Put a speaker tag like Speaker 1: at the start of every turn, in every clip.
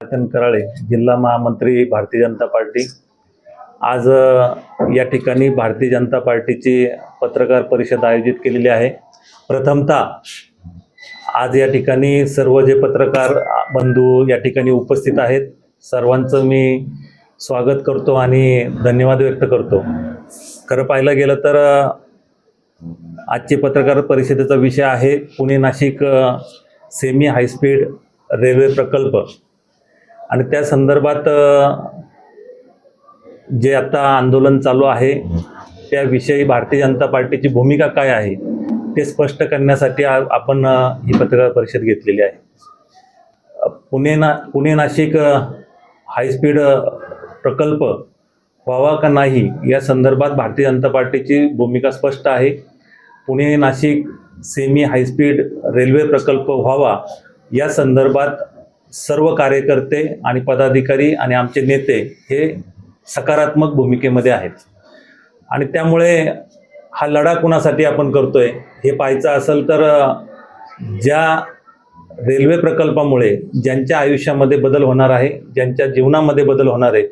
Speaker 1: कराळे, जिल्हा महामंत्री भारतीय जनता पार्टी। आज या ठिकाणी भारतीय जनता पार्टीची पत्रकार परिषद आयोजित केलेली आहे। प्रथमतः आज या ठिकाणी सर्व जे पत्रकार बंधू या ठिकाणी उपस्थित आहेत, सर्वांचं मी स्वागत करतो आणि धन्यवाद व्यक्त करतो। खरं पाहायला गेलं तर आजची पत्रकार परिषदेचा विषय आहे Pune Nashik semi high speed railway प्रकल्प आणि त्या संदर्भात जे आता आंदोलन चालू आहे त्याविषयी भारतीय जनता पार्टीची भूमिका काय आहे ते स्पष्ट करण्यासाठी आपण ही पत्रकार परिषद घेतलेली आहे। पुणे नाशिक हायस्पीड प्रकल्प व्हावा का नाही या संदर्भात भारतीय जनता पार्टीची भूमिका स्पष्ट आहे। Pune Nashik semi high speed railway प्रकल्प व्हावा या संदर्भात सर्व कार्यकर्ते आणि पदाधिकारी आणि आमचे नेते हे सकारात्मक भूमिकेमध्ये आहेत आणि त्यामुळे हा लढा कुणासाठी आपण करतोय हे पाहायचं असेल तर ज्या रेल्वे प्रकल्पामुळे ज्यांच्या आयुष्यामध्ये बदल होणार आहे, ज्यांच्या जीवनामध्ये बदल होणार आहे,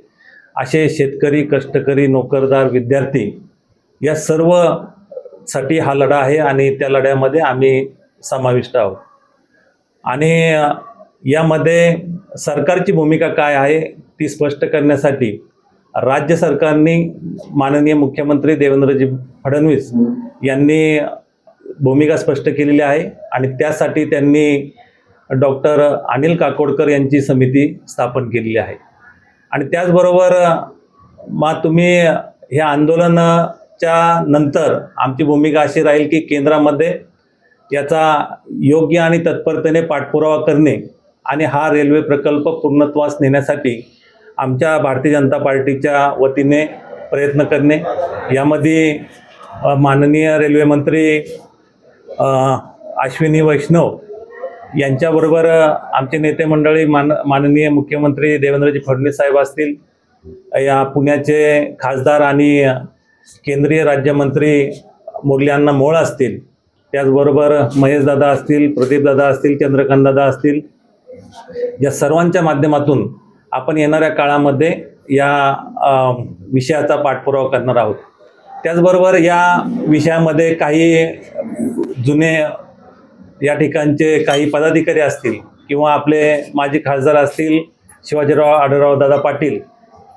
Speaker 1: असे शेतकरी, कष्टकरी, नोकरदार, विद्यार्थी या सर्वसाठी हा लढा आहे आणि त्या लढ्यामध्ये आम्ही समाविष्ट आहोत। आणि यामध्ये सरकारची भूमिका काय आहे ती स्पष्ट करण्यासाठी राज्य सरकारने माननीय मुख्यमंत्री देवेंद्रजी फडणवीस यांनी भूमिका स्पष्ट केलेली आहे आणि त्यासाठी त्यांनी डॉक्टर अनिल काकोडकर यांची समिती स्थापन केलेली आहे। आणि त्याचबरोबर मग तुम्ही हे आंदोलनाच्या नंतर आमची भूमिका अशी राहील की केंद्रामध्ये याचा योग्य आणि तत्परतेने पाठपुरावा करणे आणि हा रेल्वे प्रकल्प पूर्णत्वास नेण्यासाठी आमच्या भारतीय जनता पार्टीच्या वतीने प्रयत्न करणे। यामध्ये माननीय रेल्वे मंत्री अश्विनी वैष्णव यांच्याबरोबर आमचे नेते मंडळी माननीय मुख्यमंत्री देवेंद्रजी फडणवीस साहेब असतील, या पुण्याचे खासदार आणि केंद्रीय राज्यमंत्री मुरलीअण्णा मोहोळ असतील, त्याचबरोबर महेशदादा असतील, प्रदीपदादा असतील, चंद्रकांतदादा असतील, या सर्वांच्या माध्यमातून आपण येणाऱ्या काळामध्ये या विषयाचा पाठपुरावा करणार आहोत। त्याचबरोबर या विषयामध्ये काही जुने या ठिकाणचे काही पदाधिकारी असतील किंवा आपले माजी खासदार असतील शिवाजीराव आढळराव दादा पाटील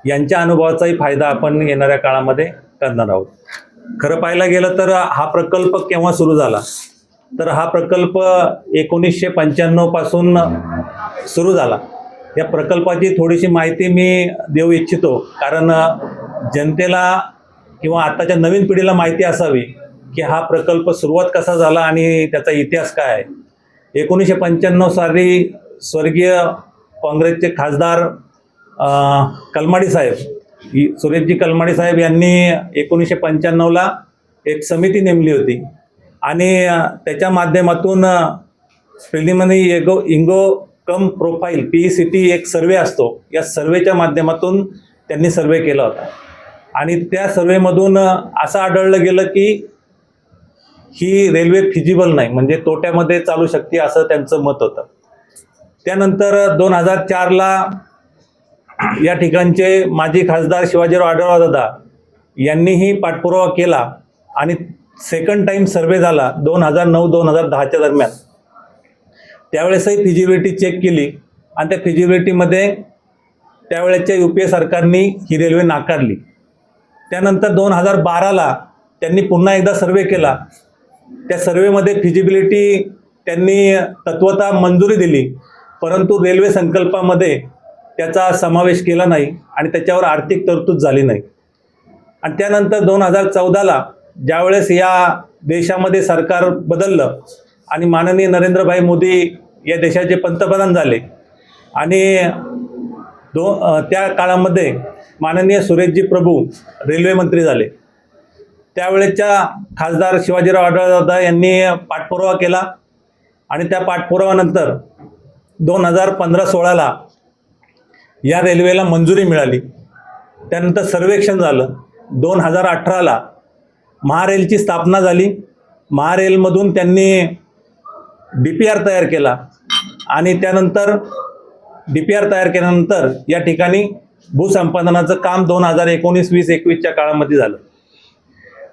Speaker 1: यांच्या अनुभवाचाही फायदा आपण येणाऱ्या काळामध्ये करणार आहोत। खरं पाहायला गेलं तर हा प्रकल्प केव्हा सुरू झाला तर हा प्रकल्प 1995 पासून सुरू झाला। या प्रकल्पाची थोडीशी माहिती मी देऊ इच्छितो कारण जनतेला किंवा आताच्या नवीन पिढीला माहिती असावी की हा प्रकल्प सुरुवात कसा झाला आणि त्याचा इतिहास काय आहे। 1995 साली स्वर्गीय काँग्रेसचे खासदार कलमाडी साहेब, सुरेशजी कलमाडी साहेब यांनी 1995ला एक समिती नेमली होती आणि त्याच्या माध्यमातून प्रिलिमिनरी इन्कम प्रोफाईल PECT एक सर्वे असतो, या सर्वेच्या माध्यमातून त्यांनी सर्वे केला होता आणि त्या सर्वेमधून असं आढळलं गेलं की ही रेल्वे फिजिबल नाही, म्हणजे तोट्यामध्ये चालू शकते असं त्यांचं मत होतं। त्यानंतर 2004ला या ठिकाणचे माजी खासदार शिवाजीराव आढळराव दादा यांनीही पाठपुरावा केला आणि सेकंड टाइम सर्वे झाला 2009-2010च्या दरम्यान। त्यावेळेसही फिजिबिलिटी चेक केली आणि त्या फिजिबिलिटीमध्ये त्यावेळेच्या UPA सरकारने ही रेल्वे नाकारली। त्यानंतर 2012ला त्यांनी पुन्हा एकदा सर्वे केला, त्या सर्वेमध्ये फिजिबिलिटी त्यांनी तत्वतः मंजुरी दिली, परंतु रेल्वे संकल्पामध्ये त्याचा समावेश केला नाही आणि त्याच्यावर आर्थिक तरतूद झाली नाही। आणि त्यानंतर 2014ला ज्यावेळेस या देशामध्ये सरकार बदललं आणि माननीय नरेंद्रभाई मोदी या देशाचे पंतप्रधान झाले आणि त्या काळामध्ये माननीय सुरेशजी प्रभू रेल्वे मंत्री झाले, त्यावेळेच्या खासदार शिवाजीराव आढळराव दादा यांनी पाठपुरावा केला आणि त्या पाठपुराव्यानंतर 2015-16ला या रेल्वेला मंजुरी मिळाली। त्यानंतर सर्वेक्षण झालं। 2018ला महारेलची स्थापना झाली। महारेलमधून त्यांनी DPR तयार केला आणि त्यानंतर DPR तयार केल्यानंतर या ठिकाणी भूसंपादनाचं काम 2019-20-21च्या काळामध्ये झालं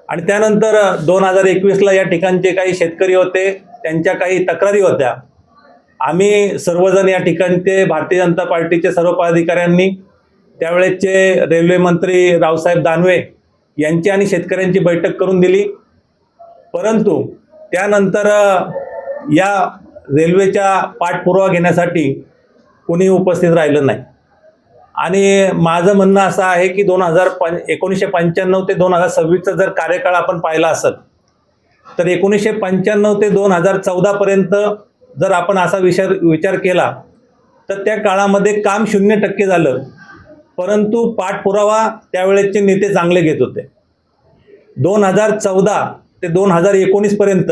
Speaker 1: आणि त्यानंतर 2021ला या ठिकाणचे काही शेतकरी होते, त्यांच्या काही तक्रारी होत्या. आम्ही सर्वजण या ठिकाणचे भारतीय जनता पार्टीचे सर्व पदाधिकाऱ्यांनी त्यावेळेचे रेल्वे मंत्री रावसाहेब दानवे यांची आणि शेतकऱ्यांची बैठक करून दिली. परंतु त्यानंतर या रेल्वेच्या पाठपुरावा घेण्यासाठी कोणी उपस्थित राहिलं नाही आणि माझं म्हणणं असं आहे की 1995 ते 2026चा जर कार्यकाळ आपण पाहिला असेल तर 1995 ते 2014 पर्यंत जर आपण असा विचार केला तर त्या काळामध्ये काम 0% झालं, परंतु पाठपुरावा त्यावेळेचे नेते चांगले घेत होते. 2014 ते 2019 पर्यंत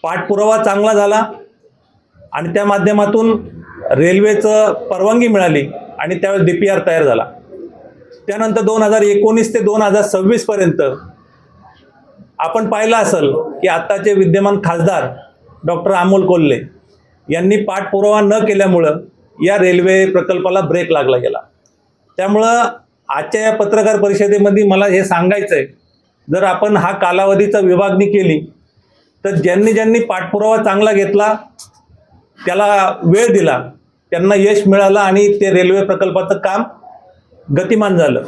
Speaker 1: पाठपुरावा चांगला झाला आणि त्या माध्यमातून रेल्वेचं परवानगी मिळाली आणि त्यावेळेस DPR तयार झाला. त्यानंतर 2019 ते 2026 पर्यंत आपण पाहिलं असेल की आत्ताचे विद्यमान खासदार डॉक्टर अमोल कोल्हे यांनी पाठपुरावा न केल्यामुळं या रेल्वे प्रकल्पाला ब्रेक लागला गेला. त्यामुळं आजच्या या पत्रकार परिषदेमध्ये मला हे सांगायचं आहे, जर आपण हा कालावधीचा विभागणी केली तर ज्यांनी पाठपुरावा चांगला घेतला, त्याला वेळ दिला, त्यांना यश मिळालं आणि ते रेल्वे प्रकल्पाचं काम गतिमान झालं.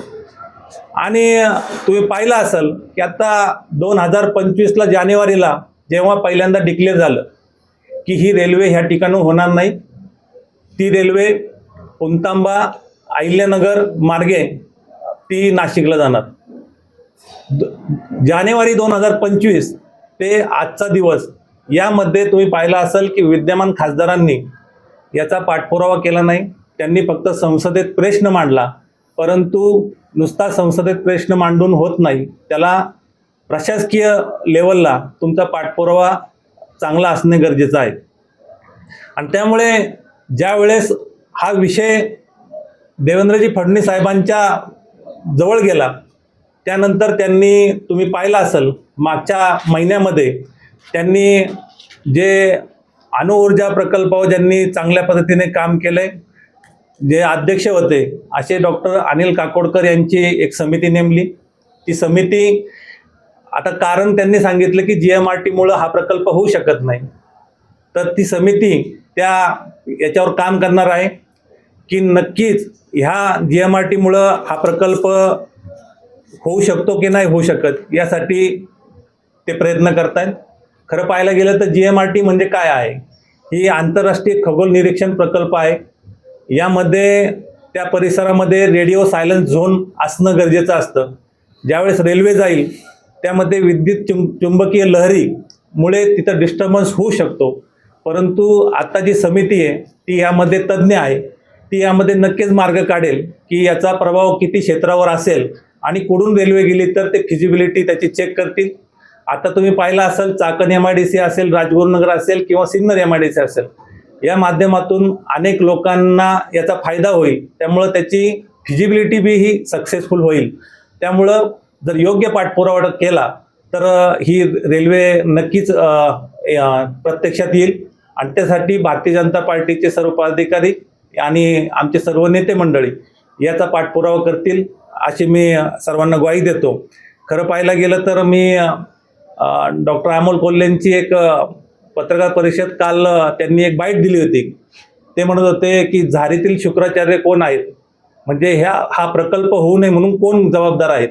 Speaker 1: आणि तुम्ही पाहिलं असेल की आता 2025ला जानेवारीला जेव्हा पहिल्यांदा डिक्लेअर झालं की ही रेल्वे ह्या ठिकाणून होणार नाही, ती रेल्वे पुणतांबा अहिल्यानगर मार्गे ती नाशिकला जाणार. जानेवारी 2025 ते आजचा दिवस यामध्ये तुम्ही पाहिलं असेल की विद्यमान खासदारांनी याचा पाठपुरावा केला नाही. त्यांनी फक्त संसदेत प्रश्न मांडला, परंतु नुसता संसदेत प्रश्न मांडून होत नाही, त्याला प्रशासकीय लेवलला तुमचा पाठपुरावा चांगला असणे गरजेचं आहे. आणि त्यामुळे ज्या वेळेस हा विषय देवेंद्रजी फडणवीस साहेबांच्या जवळ गेला त्यानंतर त्यांनी तुम्ही पाहिलं असेल मागच्या महिन्यामध्ये त्यांनी जे अणुऊर्जा प्रकल्पावर ज्यांनी चांगल्या पद्धतीने काम केले, जे अध्यक्ष होते असे डॉक्टर अनिल काकोडकर यांची एक समिती नेमली. ती समिती आता कारण त्यांनी सांगितलं की GMRTमुळं हा प्रकल्प होऊ शकत नाही, तर ती समिती याच्यावर काम करणार आहे की नक्कीच ह्या GMRTमुळं हा प्रकल्प होऊ शकतो की नाही होऊ शकत, यासाठी ते प्रयत्न करत आहेत. खरं पाहायला गेलं तर GMRT म्हणजे काय आहे, ही आंतरराष्ट्रीय खगोल निरीक्षण प्रकल्प आहे. यामध्ये त्या परिसरामध्ये रेडिओ सायलेन्स झोन असणं गरजेचं असतं. ज्यावेळेस रेल्वे जाईल त्यामध्ये विद्युत चुंबकीय लहरीमुळे तिथं डिस्टर्बन्स होऊ शकतो, परंतु आता जी समिती आहे ती यामध्ये तज्ज्ञ आहे, ती यामध्ये नक्कीच मार्ग काढेल की याचा प्रभाव किती क्षेत्रावर असेल आणि कुठून रेल्वे गेली तर ते फिजिबिलिटी त्याची चेक करतील. आता तुम्ही पाहिलं असेल चाकण MIDC असेल, राजगुरुनगर असेल किंवा सिन्नर MIDC असेल, या माध्यमातून अनेक लोकांना याचा फायदा होईल. त्यामुळं त्याची फिजिबिलिटी बी ही सक्सेसफुल होईल. त्यामुळं जर योग्य पाठपुरावा केला तर ही रेल्वे नक्कीच प्रत्यक्षात येईल आणि त्यासाठी भारतीय जनता पार्टीचे सर्व पदाधिकारी आणि आमचे सर्व नेते मंडळी याचा पाठपुरावा करतील अशी मी सर्वांना ग्वाही देतो. खरं पाहायला गेलं तर मी डॉक्टर अमोल कोल्हेंची एक पत्रकार परिषद काल त्यांनी एक बाईट दिली होती. ते म्हणत होते की झारीतील शुक्राचार्य कोण आहेत, म्हणजे हा प्रकल्प होऊ नये म्हणून कोण जबाबदार आहेत.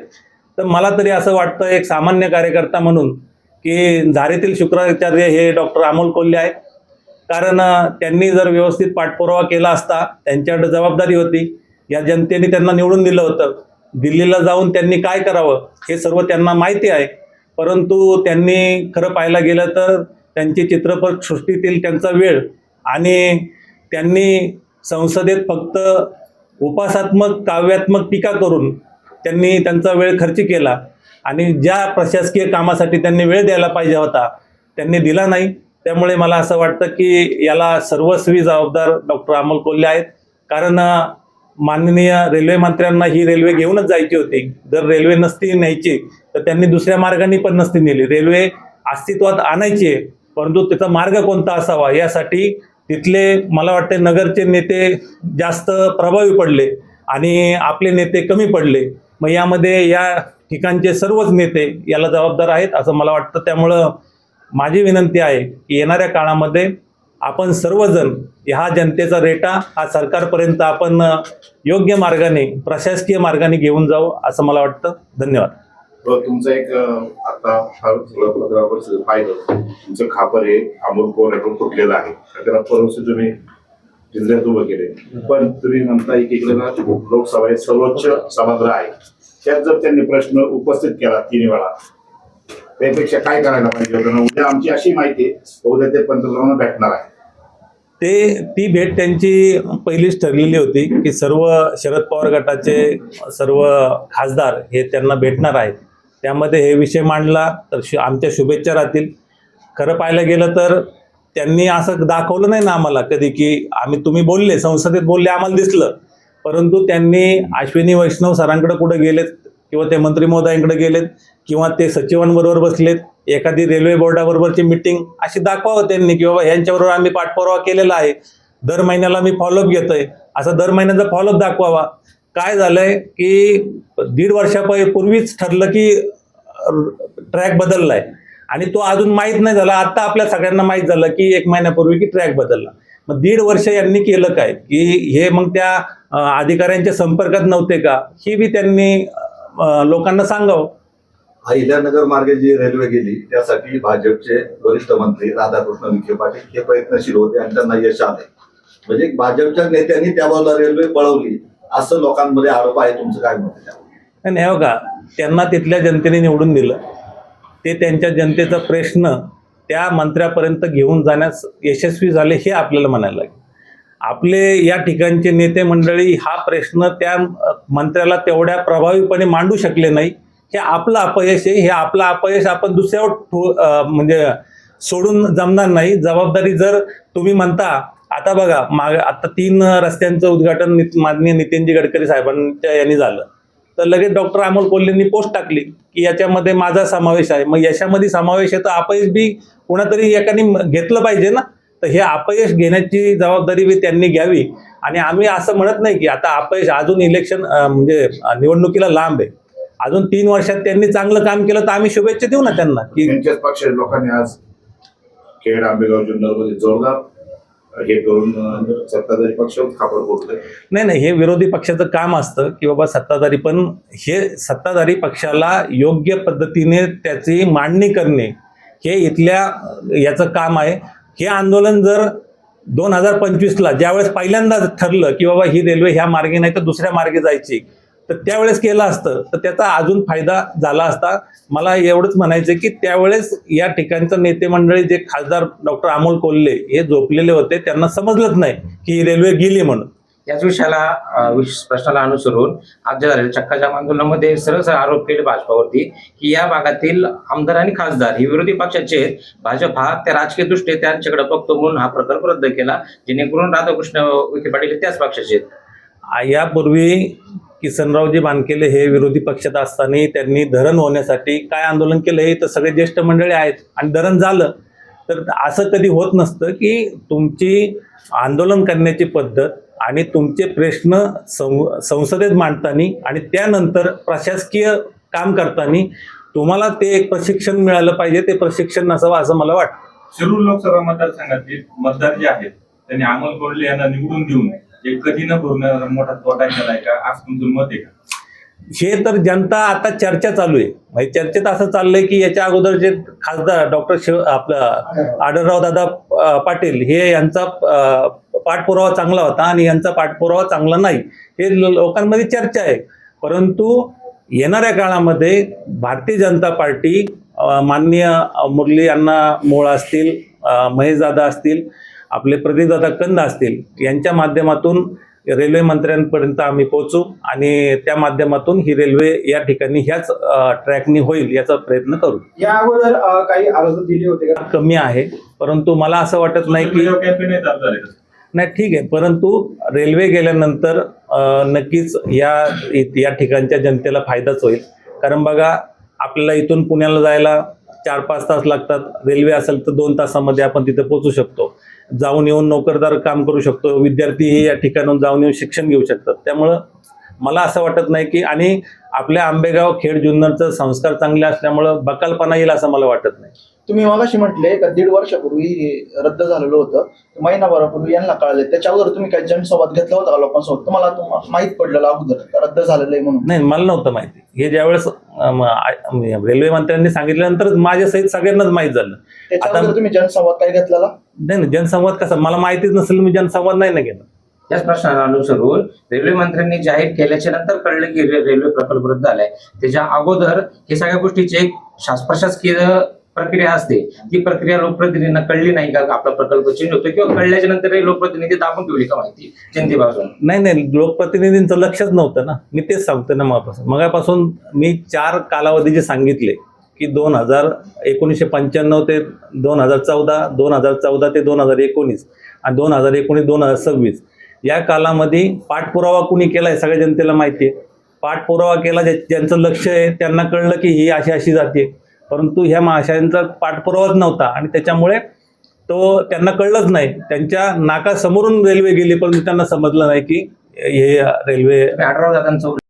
Speaker 1: तर मला तरी असं वाटतं एक सामान्य कार्यकर्ता म्हणून की झारीतील शुक्राचार्य हे डॉक्टर अमोल कोल्हे आहेत. कारण त्यांनी जर व्यवस्थित पाठपुरावा केला असता, त्यांच्याकडे जबाबदारी होती, या जनतेने त्यांना निवडून दिलं होतं, दिल्लीला जाऊन त्यांनी काय करावं हे सर्व त्यांना माहिती आहे. परंतु त्यांनी खरं पाहायला गेलं तर त्यांची चित्रपटसृष्टीतील त्यांचा वेळ आणि त्यांनी संसदेत फक्त उपासात्मक काव्यात्मक टीका करून त्यांनी त्यांचा वेळ खर्च केला आणि ज्या प्रशासकीय कामासाठी त्यांनी वेळ द्यायला पाहिजे होता त्यांनी दिला नाही. त्यामुळे मला असं वाटतं की याला सर्वस्वी जबाबदार डॉक्टर अमोल कोल्हे आहेत. कारण माननीय रेल्वे मंत्र्यांना ही रेल्वे घेऊनच जायची होती. जर रेल्वे नसती न्यायची तर त्यांनी दुसऱ्या मार्गाने पण नसती नेली. रेल्वे अस्तित्वात आणायची आहे, परंतु त्याचा मार्ग कोणता असावा यासाठी तिथले मला वाटते नगरचे नेते जास्त प्रभावी पडले आणि आपले नेते कमी पडले. मग यामध्ये या ठिकाणचे सर्वच नेते याला जबाबदार आहेत असं मला वाटतं. त्यामुळं माझी विनंती आहे की येणाऱ्या काळामध्ये आपण सर्वजण ह्या जनतेचा रेटा हा सरकारपर्यंत आपण योग्य मार्गाने प्रशासकीय मार्गाने घेऊन जाऊ असं मला वाटतं. धन्यवाद.
Speaker 2: तुमचं एक आता पत्रावर पाहिलं तुमचं खापर हे अमोल कोल्हेकडून फुटलेलं आहे, त्याला परवाच तुम्ही जिल्ह्यात उभं केले, पण तुम्ही म्हणता एकीकडे ना लोकसभा हे सर्वोच्च सभागृह आहे, त्यात जर त्यांनी प्रश्न उपस्थित केला 3 वेळा त्यापेक्षा काय करायला पाहिजे होतं? उद्या आमची अशी माहिती आहे उद्या ते पंतप्रधानांना भेटणार आहे.
Speaker 1: ती भेट त्यांची पहिलीच ठरलेली होती की सर्व शरद पवार गटाचे सर्व खासदार हे त्यांना भेटणार आहेत. त्यामध्ये हे विषय मांडला तर आमच्या शुभेच्छा राहतील. खरं पाहायला गेलं तर त्यांनी असं दाखवलं नाही ना आम्हाला कधी की तुम्ही बोलले संसदेत बोलले आम्हाला दिसलं, परंतु त्यांनी अश्विनी वैष्णव सरांकडे कुठे गेलेत किंवा ते मंत्री महोदयांकडे गेलेत किंवा ते सचिवांबरोबर बसलेत, एखादी रेल्वे बोर्डाबरोबरची मिटिंग अशी दाखवावं त्यांनी की बाबा यांच्याबरोबर आम्ही पाठपुरावा केलेला आहे, दर महिन्याला मी फॉलोअप घेतोय, असं दर महिन्याचा फॉलोअप दाखवावा. काय झालंय की 1.5 वर्षापूर्वीच ठरलं की ट्रॅक बदललाय आणि तो अजून माहीत नाही झाला. आता आपल्या सगळ्यांना माहीत झालं की 1 महिन्यापूर्वी की ट्रॅक बदलला. मग 1.5 वर्ष यांनी केलं काय की हे मग त्या अधिकाऱ्यांच्या संपर्कात नव्हते का, ही बी त्यांनी लोकांना सांगावं.
Speaker 3: अहिल्यानगर मार्गे जी रेल्वे गेली त्यासाठी भाजपचे वरिष्ठ मंत्री राधाकृष्ण विखे पाटील हे प्रयत्नशील होते आणि त्यांना यश आले. म्हणजे भाजपच्या नेत्यांनी त्या बाजूला रेल्वे पळवली असं लोकांमध्ये आरोप आहे. तुमचं काय मत आहे?
Speaker 1: नाही हो का, त्यांना तिथल्या जनतेने निवडून दिलं, ते त्यांच्या जनतेचा प्रश्न त्या मंत्र्यापर्यंत घेऊन जाण्यास यशस्वी झाले हे आपल्याला म्हणायला लागेल. आपले या ठिकाणचे नेते मंडळी हा प्रश्न त्या मंत्र्याला तेवढ्या प्रभावीपणे मांडू शकले नाही. हे आपलं अपयश आहे. हे आपलं अपयश आपण दुसऱ्यावर म्हणजे सोडून जमणार नाही. जबाबदारी जर तुम्ही म्हणता, आता बघा आता 3 रस्त्यांचं उद्घाटन माननीय नितीनजी गडकरी साहेबांच्या यांनी झालं, तर लगेच डॉक्टर अमोल कोल्हेंनी पोस्ट टाकली की याच्यामध्ये माझा समावेश आहे. मग याच्यामध्ये समावेश आहे तर अपयश बी कोणातरी एकाने घेतलं पाहिजे ना. तर हे अपयश घेण्याची जबाबदारी बी त्यांनी घ्यावी. आणि आम्ही असं म्हणत नाही की आता अपयश अजून इलेक्शन म्हणजे निवडणुकीला लांब आहे, अजून 3 वर्षात त्यांनी चांगलं काम केलं तर आम्ही शुभेच्छा देऊ ना त्यांना. की
Speaker 2: त्यांच्याच पक्षाच्या लोकांनी आज खेड आंबेगाव जुन्नरमध्ये जोरदार हे करून सत्ताधारी पक्षावर खापर फोडले.
Speaker 1: नाही, हे विरोधी पक्षाचं काम असतं की बाबा सत्ताधारी, पण हे सत्ताधारी पक्षाला योग्य पद्धतीने त्याची मांडणी करणे हे इथल्या याचं काम आहे. हे आंदोलन जर 2025ला ज्यावेळेस पहिल्यांदा ठरलं की बाबा ही रेल्वे ह्या मार्गे नाही तर दुसऱ्या मार्गे जायची, तर त्यावेळेस केलं असतं तर त्याचा अजून फायदा झाला असता. मला एवढंच म्हणायचं की त्यावेळेस या ठिकाणचं नेते मंडळी जे खासदार डॉक्टर अमोल कोल्हे हे झोपलेले होते, त्यांना समजलंच नाही की ही रेल्वे गेली म्हणून.
Speaker 4: याच प्रश्नाला अनुसरून आज जे झालेल्या चक्काजाम आंदोलनामध्ये सरळ आरोप केले भाजपावरती की या भागातील आमदार आणि खासदार ही विरोधी पक्षाचे आहेत. भाजप हा त्या राजकीय दृष्टी त्यांच्याकडे बघतो म्हणून हा प्रकल्प रद्द केला, जेणेकरून राधाकृष्ण विखे पाटील त्याच पक्षाचे आहेत.
Speaker 1: यापूर्वी किसनरावजी बानकेले हे विरोधी पक्षात असताना त्यांनी धरण होण्यासाठी काय आंदोलन केलं हे तर सगळे ज्येष्ठ मंडळी आहेत आणि धरण झालं. तर असं कधी होत नसतं की तुमची आंदोलन करण्याची पद्धत आणि तुमचे प्रश्न संसदेत मांडताना आणि त्यानंतर प्रशासकीय काम करताना तुम्हाला ते एक प्रशिक्षण मिळालं पाहिजे. ते प्रशिक्षण नसावं असं मला वाटतं.
Speaker 5: शिरूर लोकसभा मतदारसंघातील मतदार जे आहेत त्यांनी अमोल कोल्हे यांना निवडून देऊन जे कधी न भरणार मोठा तोटा केलाय का, आज तुमचं मत आहे का?
Speaker 1: हे तर जनता आता चर्चा चालू आहे. म्हणजे चर्चेत असं चाललंय की याच्या अगोदर जे खासदार डॉक्टर आढळराव दादा पाटील हे यांचा पाठपुरावा चांगला होता आणि यांचा पाठपुरावा चांगला नाही, हे लोकांमध्ये चर्चा आहे. परंतु येणाऱ्या काळामध्ये भारतीय जनता पार्टी माननीय मुरली अण्णा मोळ असतील, महेशदादा असतील, आपले प्रदीपदादा कंद असतील, यांच्या माध्यमातून रेल्वे मंत्र्यांपर्यंत आम्ही पोहोचू आणि त्या माध्यमातून ही रेल्वे या ठिकाणी ह्याच ट्रॅकनी होईल याचा प्रयत्न करू.
Speaker 6: या अगोदर काही अर्ज दिले होते का?
Speaker 1: कमी आहे, परंतु मला असं वाटत नाही की नाही ठीक आहे, परंतु रेल्वे गेल्यानंतर नक्कीच या ठिकाणच्या जनतेला फायदाच होईल. कारण बघा, आपल्याला इथून पुण्याला जायला 4-5 तास लागतात, रेल्वे असेल तर 2 तासामध्ये आपण तिथे पोहोचू शकतो. जाऊन येऊन नोकरदार काम करू शकतो, विद्यार्थीही या ठिकाणून जाऊन येऊन शिक्षण घेऊ शकतात. त्यामुळं मला असं वाटत नाही की, आणि आपल्या आंबेगाव खेड जुन्नरचं संस्कार चांगले असल्यामुळं बकालपणा येईल असं मला वाटत नाही.
Speaker 6: तुम्ही मगाशी म्हटले का 1.5 वर्षापूर्वी हे रद्द झालेलं होतं, महिनाभरापूर्वी यांना कळाले, त्याच्या अगोदर तुम्ही काही जनसंवाद घेतला होता का लोकांसोबत? तुम्हाला माहित पडलेलं अगोदर का रद्द झालेलं आहे म्हणून?
Speaker 1: नाही, मला नव्हतं माहिती. हे ज्यावेळेस रेल्वे मंत्र्यांनी सांगितल्यानंतर माझ्यासहित सगळ्यांनाच माहीत झालं.
Speaker 6: त्याच्या
Speaker 1: आता
Speaker 6: अगोदर तुम्ही जनसंवाद काय घेतलेला?
Speaker 1: नाही, जनसंवाद कसा, मला माहितीच नसेल मी जनसंवाद नाही ना घेणार.
Speaker 4: याच प्रश्नाला अनुसरून रेल्वे मंत्र्यांनी जाहीर केल्याच्या नंतर कळलं की रेल्वे प्रकल्प रद्द झालाय, त्याच्या अगोदर हे सगळ्या गोष्टीची एक प्रशासकीय प्रक्रिया असते, ती प्रक्रिया लोकप्रतिनिधींना कळली नाही का? आपला प्रकल्प चेंज होतो, किंवा कळल्याच्या नंतर लोकप्रतिनिधी दाबून ठेवली का माहिती जनतेपासून?
Speaker 1: नाही, लोकप्रतिनिधींचं लक्षच नव्हतं ना. मी तेच सांगतो ना, मगापासून मी 4 कालावधी जे सांगितले की 1995 ते 2014, 2014 ते 2019 आणि 2019-2026 या कालामध्ये पाठपुरावा कुणी केलाय सगळ्या जनतेला माहिती आहे. पाठपुरावा केला, ज्यांचं लक्ष आहे त्यांना कळलं की ही अशी जाते, परंतु ह्या महाशयांचा पाठपुरावाच नव्हता आणि त्याच्यामुळे तो त्यांना कळलंच नाही. त्यांच्या नाकासमोरून रेल्वे गेली, परंतु त्यांना समजलं नाही की हे रेल्वे
Speaker 4: 18 जातांचं